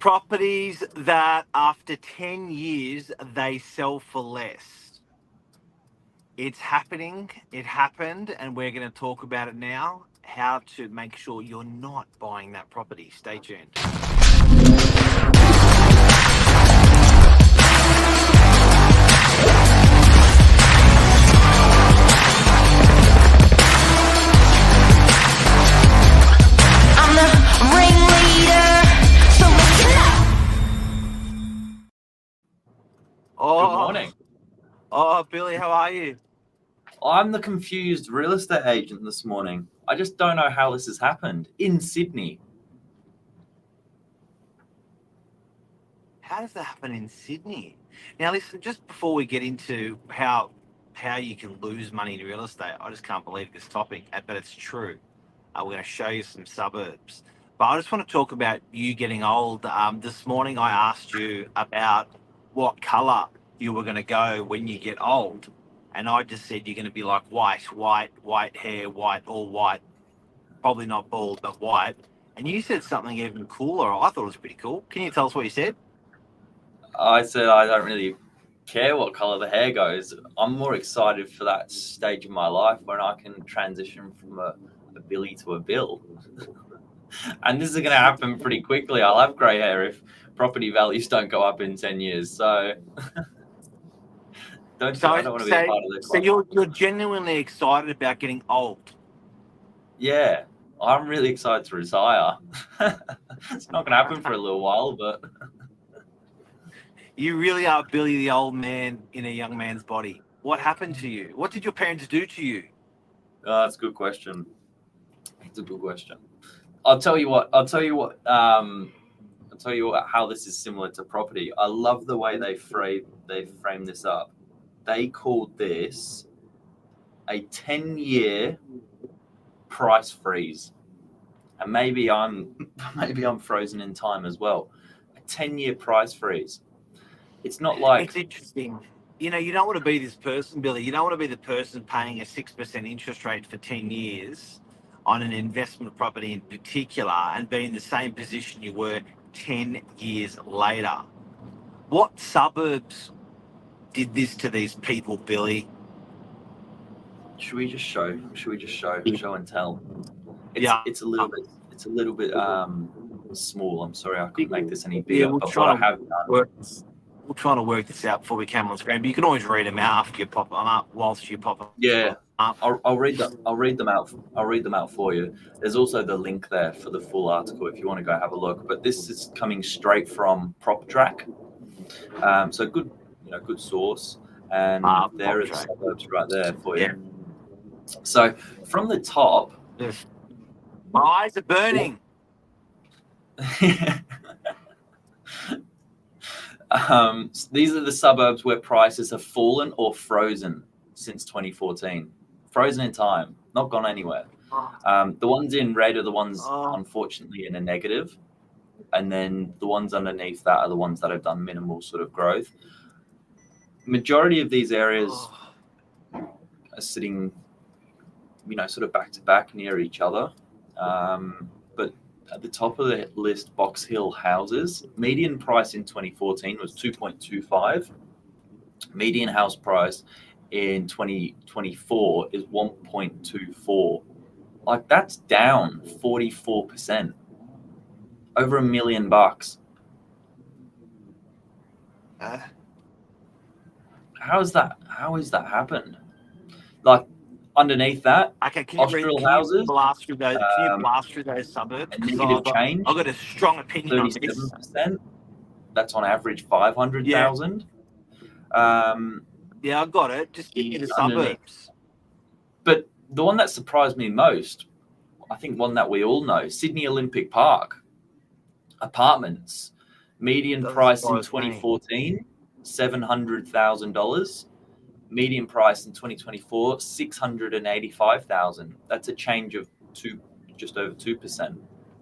properties that after 10 years, they sell for less. It's happening. It happened, and we're going to talk about it now, how to make sure you're not buying that property. Stay tuned. I'm the ringleader, so listen up. Oh, Good morning. Oh, Billy, how are you? I'm the confused real estate agent this morning. I just don't know how this has happened in Sydney. How does that happen in Sydney? Now, listen, just before we get into how you can lose money in real estate, I just can't believe this topic, but it's true. We're going to show you some suburbs. But I just want to talk about you getting old. This morning, I asked you about what colour you were going to go when you get old. And I just said you're going to be like white hair, all white. Probably not bald, but white. And you said something even cooler. I thought it was pretty cool. Can you tell us what you said? I said I don't really care what colour the hair goes. I'm more excited for that stage of my life when I can transition from a Billy to a Bill. And this is going to happen pretty quickly. I'll have grey hair if property values don't go up in 10 years. So I don't want to be a part of this. So you're genuinely excited about getting old? Yeah, I'm really excited to retire. It's not going to happen for a little while, but... You really are Billy the old man in a young man's body. What happened to you? What did your parents do to you? That's a good question. It's a good question. I'll tell you how this is similar to property. I love the way they frame this up. They called this a 10-year price freeze. And maybe I'm frozen in time as well. A 10-year price freeze. It's not like... It's interesting. You know, you don't want to be this person, Billy. You don't want to be the person paying a 6% interest rate for 10 years on an investment property in particular and be in the same position you were 10 years later. What suburbs did this to these people, Billy? Should we just show and tell? It's a little bit small. I'm sorry I couldn't make this any bigger. We'll try to work this out before we come on screen, but you can always read them out after you pop them up, whilst you pop them up. Yeah, I'll read them out for you. There's also the link there for the full article if you want to go have a look. But this is coming straight from PropTrack, so good source, and there are the suburbs right there for you. So from the top, my eyes are burning. These are the suburbs where prices have fallen or frozen since 2014. Frozen in time, not gone anywhere. The ones in red are the ones, unfortunately, in a negative. And then the ones underneath that are the ones that have done minimal sort of growth. Majority of these areas are sitting, sort of back to back near each other. But at the top of the list, Box Hill houses. Median price in 2014 was 2.25. Median house price in 2024 is 1.24. Like, that's down 44%. Over $1 million. How is that happened? Like, underneath that, okay, can you blast through those suburbs? A negative change. I've got a strong opinion on this. 37%. That's on average 500,000. Yeah, I got it. Just give me the suburbs. But the one that surprised me most, I think one that we all know, Sydney Olympic Park. Apartments. Median price in 2014, $700,000. Median price in 2024, $685,000. That's a change of just over 2%,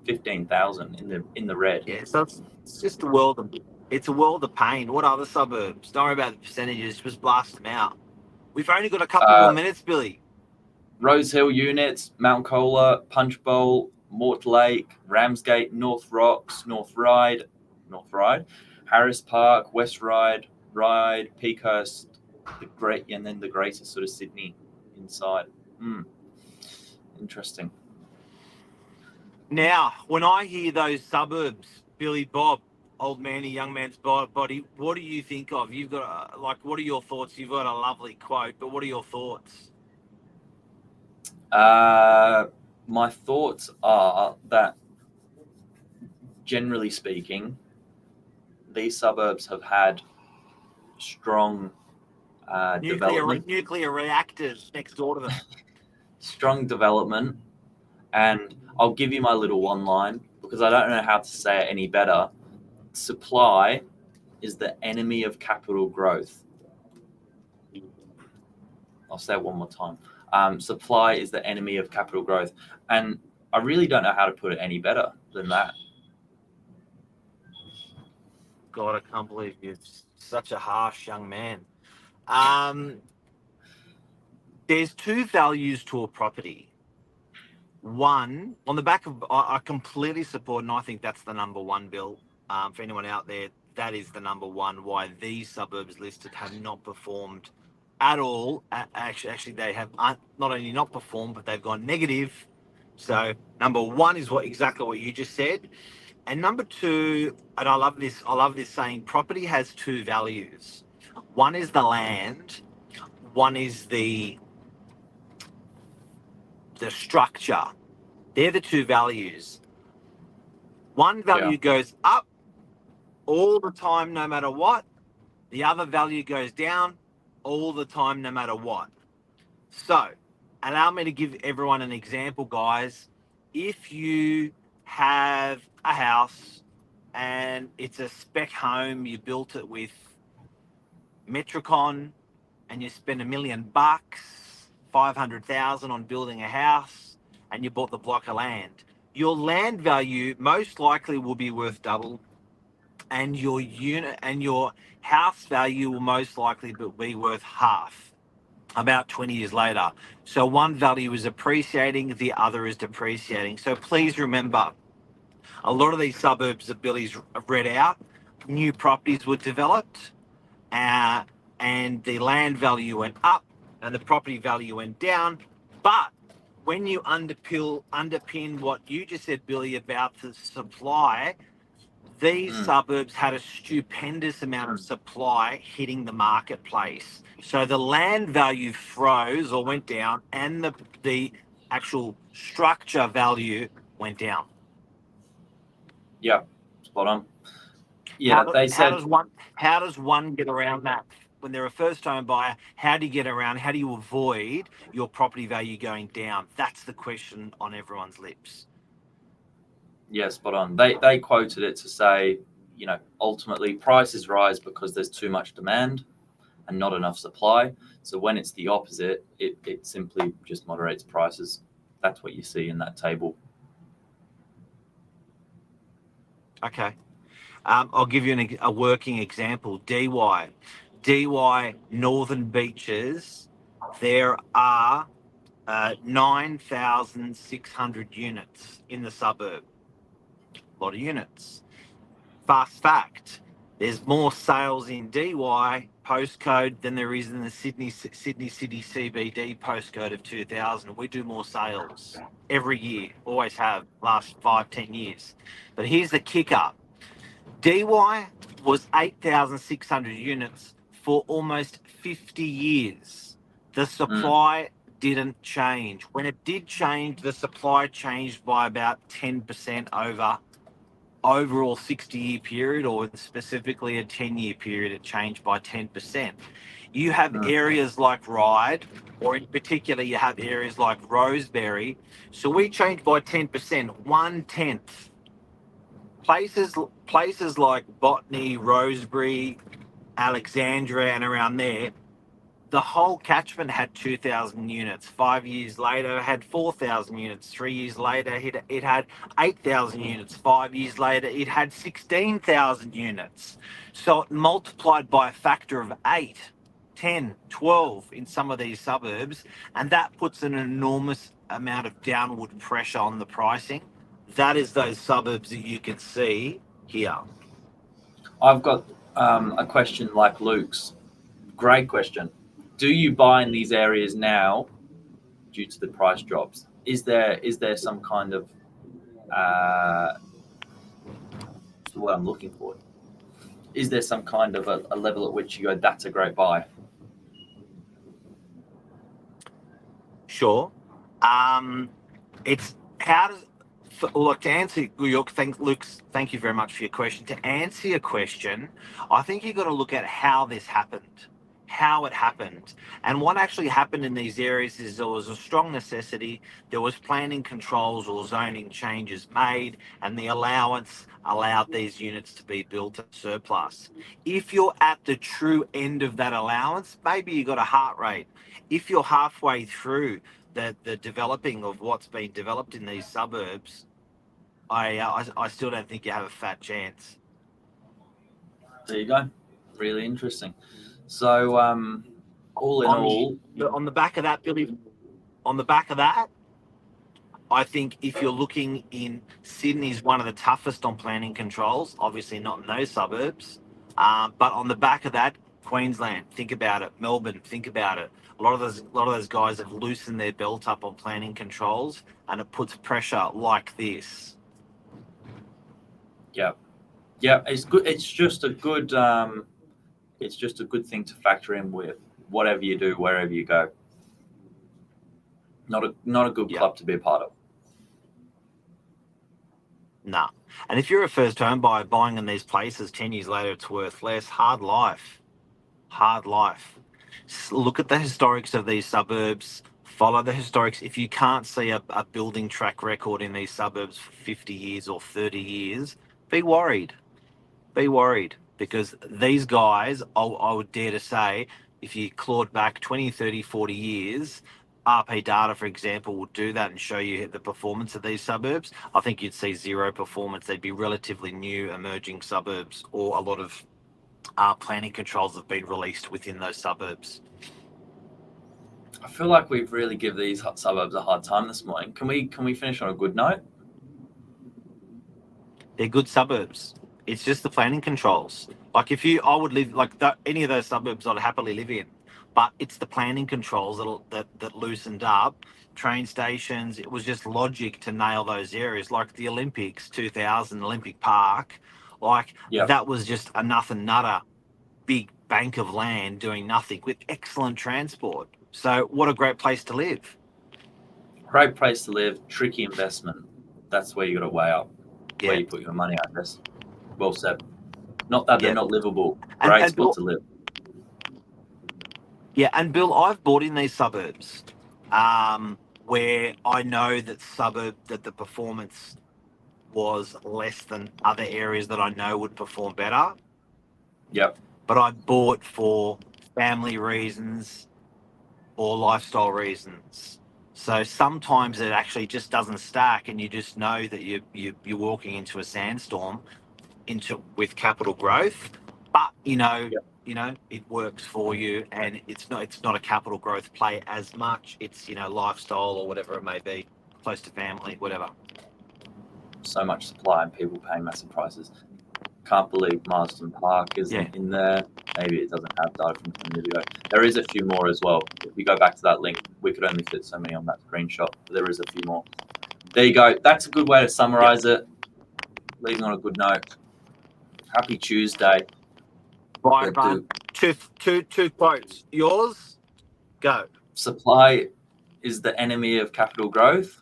15,000 in the red. Yeah, so it's just a world of pain. What other suburbs? Don't worry about the percentages. Just blast them out. We've only got a couple more minutes, Billy. Rose Hill units, Mount Colah, Punch Bowl, Mortlake, Ramsgate, North Rocks, North Ryde, North Ryde, Harris Park, West Ryde, Peakhurst, and then the greater sort of Sydney inside. Interesting. Now, when I hear those suburbs, Billy Bob, old manny, young man's body, what do you think of? You've got, what are your thoughts? You've got a lovely quote, but what are your thoughts? My thoughts are that, generally speaking, these suburbs have had strong development. Nuclear reactors next door to them. Strong development. And I'll give you my little one line because I don't know how to say it any better. Supply is the enemy of capital growth. I'll say it one more time. Supply is the enemy of capital growth. And I really don't know how to put it any better than that. God, I can't believe you're such a harsh young man. There's two values to a property. One, on the back of, I completely support, and I think that's the number one, Bill. For anyone out there, that is the number one why these suburbs listed have not performed at all. Actually, they have not only not performed, but they've gone negative. So number one is exactly what you just said. And number two, and I love this saying, property has two values. One is the land, one is the structure. They're the two values. One value goes up all the time, no matter what. The other value goes down all the time, no matter what. So, allow me to give everyone an example, guys. If you have a house and it's a spec home, you built it with Metricon, and you spend $1 million, 500,000 on building a house, and you bought the block of land, your land value most likely will be worth double, and your unit and your house value will most likely be worth half about 20 years later. So one value is appreciating, the other is depreciating. So please remember, a lot of these suburbs that Billy's read out, new properties were developed, and the land value went up and the property value went down. But when you underpin what you just said, Billy, about the supply, these suburbs had a stupendous amount of supply hitting the marketplace. So the land value froze or went down, and the actual structure value went down. Yeah, spot on. Yeah, how does one get around that? When they're a first-time buyer, how do you get around? How do you avoid your property value going down? That's the question on everyone's lips. Yeah, spot on. They quoted it to say, ultimately prices rise because there's too much demand and not enough supply. So when it's the opposite, it simply just moderates prices. That's what you see in that table. Okay. I'll give you a working example. DY Northern Beaches, there are 9,600 units in the suburb. A lot of units. Fast fact, there's more sales in DY postcode than there is in the Sydney City CBD postcode of 2000. We do more sales every year, always have, last 5-10 years. But here's the kicker. DY was 8,600 units for almost 50 years. The supply didn't change. When it did change, the supply changed by about 10% over overall 60-year period, or specifically a 10-year period, it changed by 10%. You have areas like Ryde, or in particular, you have areas like Rosebery. So we changed by 10%, 1/10. Places like Botany, Rosebery, Alexandria, and around there, the whole catchment had 2,000 units. 5 years later, it had 4,000 units. 3 years later, it had 8,000 units. 5 years later, it had 16,000 units. So it multiplied by a factor of 8, 10, 12 in some of these suburbs, and that puts an enormous amount of downward pressure on the pricing. That is those suburbs that you can see here. I've got a question like Luke's. Great question. Do you buy in these areas now due to the price drops? Is there some kind of what's the word I'm looking for? Is there some kind of a level at which you go, that's a great buy? Sure. It's how does look to answer your thank you very much for your question. To answer your question, I think you've got to look at how this happened, how it happened, and what actually happened in these areas is there was a strong necessity. There was planning controls or zoning changes made, and the allowance allowed these units to be built at surplus. If you're at the true end of that allowance, maybe you got a heart rate. If you're halfway through the developing of what's been developed in these suburbs, I still don't think you have a fat chance. There you go. Really interesting. So, all in all, On the back of that, Billy, on the back of that, I think if you're looking in Sydney's one of the toughest on planning controls, obviously not in those suburbs, but on the back of that, Queensland, think about it. Melbourne, think about it. A lot of those guys have loosened their belt up on planning controls, and it puts pressure like this. yeah, it's good. It's just a good thing to factor in with whatever you do, wherever you go. Not a good club to be a part of. Nah. And if you're a first home buyer buying in these places, 10 years later, it's worth less. Hard life. Hard life. Look at the historics of these suburbs. Follow the historics. If you can't see a building track record in these suburbs for 50 years or 30 years, be worried. Be worried. Because these guys, I would dare to say, if you clawed back 20, 30, 40 years, RP data, for example, would do that and show you the performance of these suburbs. I think you'd see zero performance. They'd be relatively new emerging suburbs, or a lot of planning controls have been released within those suburbs. I feel like we've really given these suburbs a hard time this morning. Can we finish on a good note? They're good suburbs. It's just the planning controls. Like I would live like any of those suburbs I'd happily live in, but it's the planning controls that loosened up. Train stations. It was just logic to nail those areas, like the Olympics 2000 Olympic Park. Like that was just a nothing nutter, big bank of land doing nothing with excellent transport. So what a great place to live. Great place to live. Tricky investment. That's where you got to weigh up where you put your money, I guess. Well said. Not that they're not livable. Great spot to live. Yeah, and Bill, I've bought in these suburbs where I know that the performance was less than other areas that I know would perform better. Yep. But I bought for family reasons or lifestyle reasons. So sometimes it actually just doesn't stack, and you just know that you're walking into a sandstorm with capital growth. But it works for you, and it's not a capital growth play as much. It's lifestyle or whatever it may be, close to family, whatever. So much supply and people paying massive prices. Can't believe Marsden Park isn't in there. Maybe it doesn't have data from 10 years ago. There is a few more as well. If we go back to that link, we could only fit so many on that screenshot. But there is a few more. There you go. That's a good way to summarize it. Leaving on a good note. Happy Tuesday. Right, man. Two quotes. Yours? Go. Supply is the enemy of capital growth.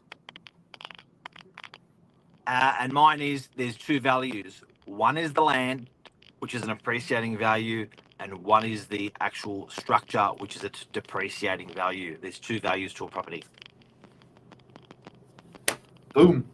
And mine is, there's two values. One is the land, which is an appreciating value, and one is the actual structure, which is a depreciating value. There's two values to a property. Boom.